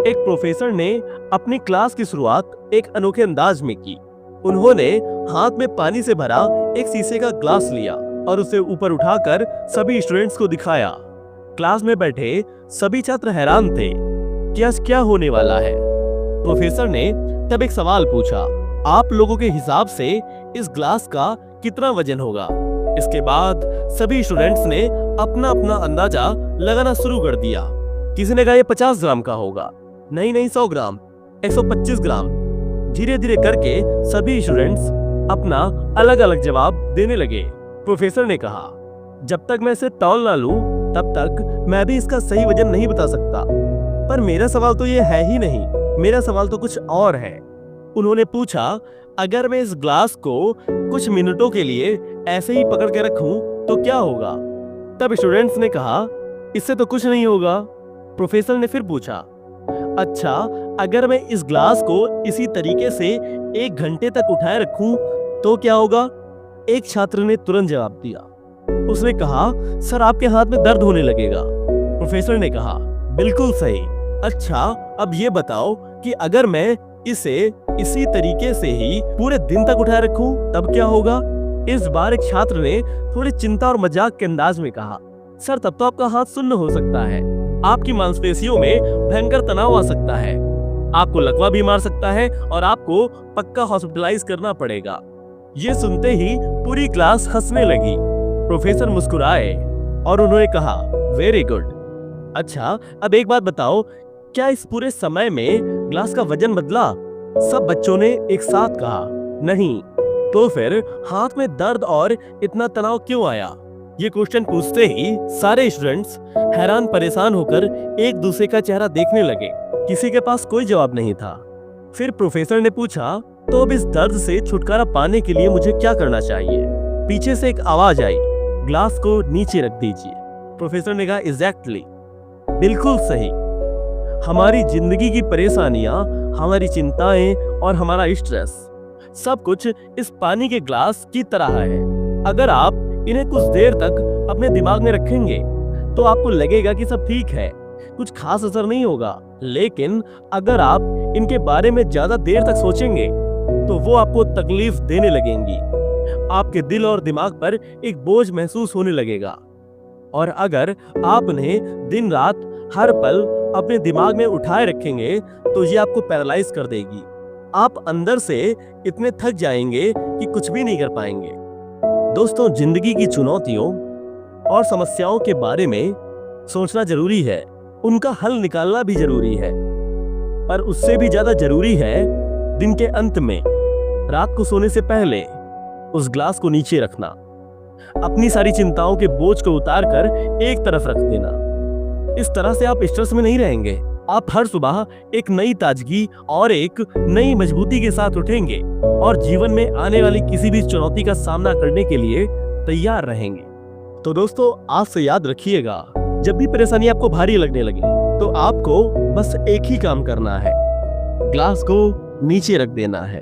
एक प्रोफेसर ने अपनी क्लास की शुरुआत एक अनोखे अंदाज में की। उन्होंने हाथ में पानी से भरा एक शीशे का ग्लास लिया और उसे ऊपर उठाकर सभी स्टूडेंट्स को दिखाया। क्लास में बैठे सभी छात्र हैरान थे कि आज क्या होने वाला है। प्रोफेसर ने तब एक सवाल पूछा, आप लोगों के हिसाब से इस ग्लास का कितना वजन होगा? इसके बाद सभी स्टूडेंट्स ने अपना अपना अंदाजा लगाना शुरू कर दिया। किसी ने कहा ये 50 ग्राम का होगा, नहीं 100 ग्राम, 125 ग्राम। धीरे धीरे करके सभी स्टूडेंट्स अपना अलग अलग जवाब देने लगे। प्रोफेसर ने कहा, जब तक मैं इसे तौल ना लूं तब तक मैं भी इसका सही वजन नहीं बता सकता। पर मेरा सवाल तो ये है ही नहीं, मेरा सवाल तो कुछ और है। उन्होंने पूछा, अगर मैं इस ग्लास को कुछ मिनटों के लिए ऐसे ही पकड़ के रखूं तो क्या होगा? तब स्टूडेंट्स ने कहा, इससे तो कुछ नहीं होगा। प्रोफेसर ने फिर पूछा, अच्छा अगर मैं इस ग्लास को इसी तरीके से 1 घंटे तक उठाए रखूं तो क्या होगा? एक छात्र ने तुरंत जवाब दिया। उसने कहा, सर आपके हाथ में दर्द होने लगेगा। प्रोफेसर ने कहा, बिल्कुल सही। अच्छा अब ये बताओ कि अगर मैं इसे इसी तरीके से ही पूरे दिन तक उठाए रखूं तब क्या होगा? इस बार एक छात्र ने थोड़ी चिंता और मजाक के अंदाज में कहा, सर तब तो आपका हाथ सुन्न हो सकता है, आपकी मांसपेशियों में भयंकर तनाव आ सकता है, आपको लकवा भी मार सकता है और आपको पक्का हॉस्पिटलाइज करना पड़ेगा। ये सुनते ही पूरी क्लास हंसने लगी। प्रोफेसर मुस्कुराए और उन्होंने कहा, वेरी गुड। अच्छा अब एक बात बताओ, क्या इस पूरे समय में ग्लास का वजन बदला? सब बच्चों ने एक साथ कहा, नहीं। तो फिर हाथ में दर्द और इतना तनाव क्यों आया? ये क्वेश्चन पूछते ही सारे स्टूडेंट्स हैरान परेशान होकर एक दूसरे का चेहरा देखने लगे। किसी के पास कोई जवाब नहीं था। फिर प्रोफेसर ने पूछा, तो अब इस दर्द से छुटकारा पाने के लिए मुझे क्या करना चाहिए? पीछे से एक आवाज आई, ग्लास को नीचे रख दीजिए। प्रोफेसर ने कहा, एग्जैक्टली, बिल्कुल सही। हमारी जिंदगी की परेशानियां, हमारी चिंताएं और हमारा स्ट्रेस सब कुछ इस पानी के ग्लास की तरह है। अगर आप इन्हें कुछ देर तक अपने दिमाग में रखेंगे तो आपको लगेगा कि सब ठीक है, कुछ खास असर नहीं होगा। लेकिन अगर आप इनके बारे में ज्यादा देर तक सोचेंगे तो वो आपको तकलीफ देने लगेंगी। आपके दिल और दिमाग पर एक बोझ महसूस होने लगेगा। और अगर आप उन्हें दिन रात हर पल अपने दिमाग में उठाए रखेंगे तो ये आपको पैरालाइज कर देगी। आप अंदर से इतने थक जाएंगे कि कुछ भी नहीं कर पाएंगे। दोस्तों, जिंदगी की चुनौतियों और समस्याओं के बारे में सोचना जरूरी है, उनका हल निकालना भी जरूरी है, पर उससे भी ज्यादा जरूरी है दिन के अंत में रात को सोने से पहले उस ग्लास को नीचे रखना, अपनी सारी चिंताओं के बोझ को उतारकर एक तरफ रख देना। इस तरह से आप स्ट्रेस में नहीं रहेंगे। आप हर सुबह एक नई ताजगी और एक नई मजबूती के साथ उठेंगे और जीवन में आने वाली किसी भी चुनौती का सामना करने के लिए तैयार रहेंगे। तो दोस्तों, आज से याद रखिएगा, जब भी परेशानी आपको भारी लगने लगे तो आपको बस एक ही काम करना है, ग्लास को नीचे रख देना है।